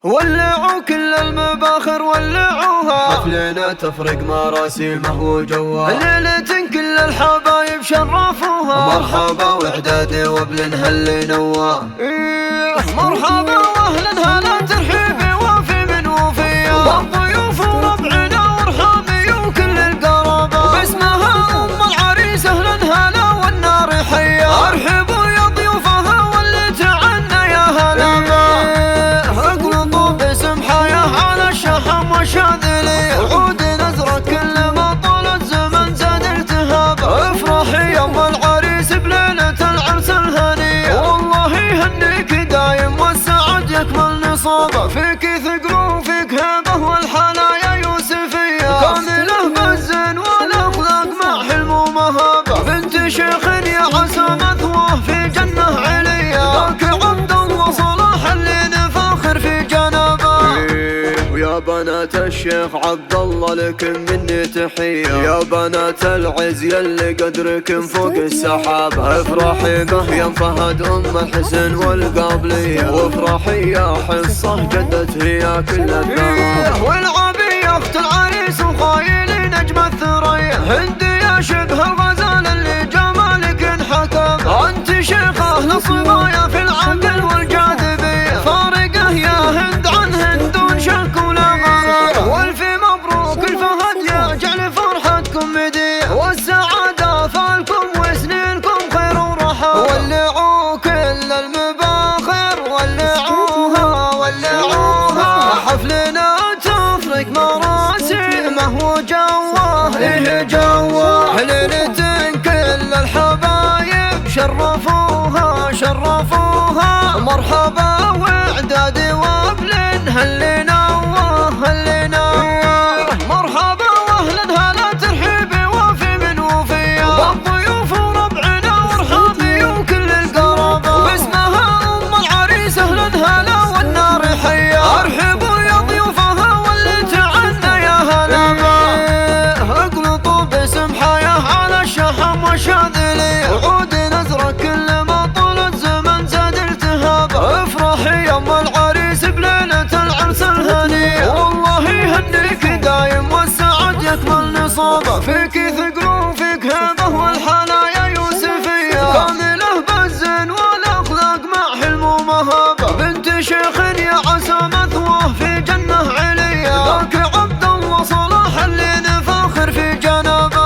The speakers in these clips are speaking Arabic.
ولعوا كل المباخر ولعوها، حفلنا تفرق مراسيمه وجوها، ليلة كل الحبايب شرفوها، مرحبا وإعدادي وابلنها اللي نواه، مرحبا واهلا هلا ترحيبي وافي من وفيه، والضيوف وربعنا وارحامي وكل القرابة، باسمها ام العريس اهلا هلا والنار حيه، ارحبوا يا ضيوفها واللي تعنى يا هلا، اقلطوا باسم حياه على الشحم والشاذليه، عود نزرة كل ما طال الزمن زاد التهابه، افرحي يا ام العريس بليلة العرس الهنيه، والله يهنيك دايم والسعد يكمل نصابه، فيك ثقل وفيك هيبه والحنايا يوسفيه، كامله بالزين والاخلاق مع حلم ومهابه، بنت شيخ يا عسى مثواه في جنه عليا، ذاك عبد الله صلاح اللي نفاخر في جنابه، ويا بنات الشيخ عبد الله لكم مني تحيه، يا بنات العز يلي قدركم فوق السحابه، افرحي به يا فهد ام الحسن والقابليه، وافرحي يا حصه جدت هي كل الثرى، والعبي يا اخت العريس وخايلي نجم الثريا، هند يا شبه الغزال اللي جمالك انحكم، انت شيخه للصبايا في العقل والجاذبيه، فارقه يا هند عن هند شك ولا غرر، والف مبروك الفهد يا جعل فرحتكم مديه، والسعاده فالكم وسنينكم خير وراحه، ولعوا كل المباخر ولعوها ولعوها، حفلنا تفرق مراسيمه وجواه له جواه، ليلة كل الحبايب شرفوها شرفوها، مرحبا واعدادي وابلنها اللي نواه اللي نواه، مرحبا واهلا هلا ترحيبي وافي من وفيه، والضيوف وربعنا وارحامي وكل القرابه، باسمها ام العريس اهلا هلا والنار حيه، ارحبوا يا ضيوفها واللي تعنى يا هلا، اقلطوا باسم حياه على الشحم والشاذليه، عود نزرة كل ما طول الزمن زاد التهابه، افرحي يا ام العريس بليلة العرس الهنيه، والله يهنيك دايم والسعد يكمل نصابه، فيك ثقل وفيك هيبه والحنايا يوسفيه، كامله بالزين والاخلاق مع حلم ومهابه، بنت شيخ يا عسى مثواه في جنه عليا، ذاك عبد الله صلاح اللي نفاخر في جنابه،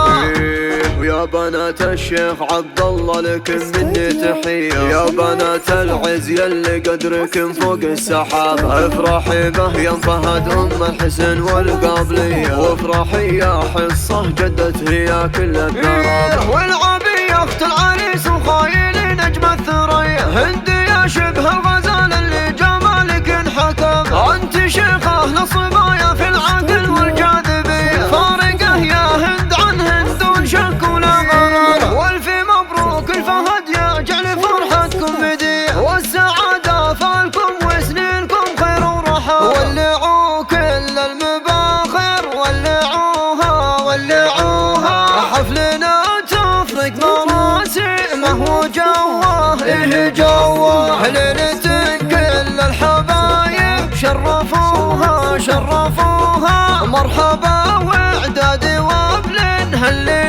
ويا بنات الشيخ عبد الله لكم مني تحيه، يا بنات العز يلي قدركم فوق السحابه، افرحي به يا فهد ام الحسن والقابليه، وافرحي يا حصه جدت هي كل الثرى، والعبي يا اخت العريس وخايلي نجم الثريا، هند يا شبه الغزال اللي جمالك انحكم، انت شيخه للصبايا في العقل والجاذبيه، فارقه يا هند عن هند شك ولا غرر، والف مبروك الفهد يا جعل فرحتكم مديه، والسعاده فالكم وسنينكم خير وراحه، ولعوا كل المباخر ولعوها ولعوها، حفلنا تفرق مراسيمه وجواه له جواه، ليلة كل الحبايب شرفوها شرفوها، مرحبا واعدادي وابلنها اللي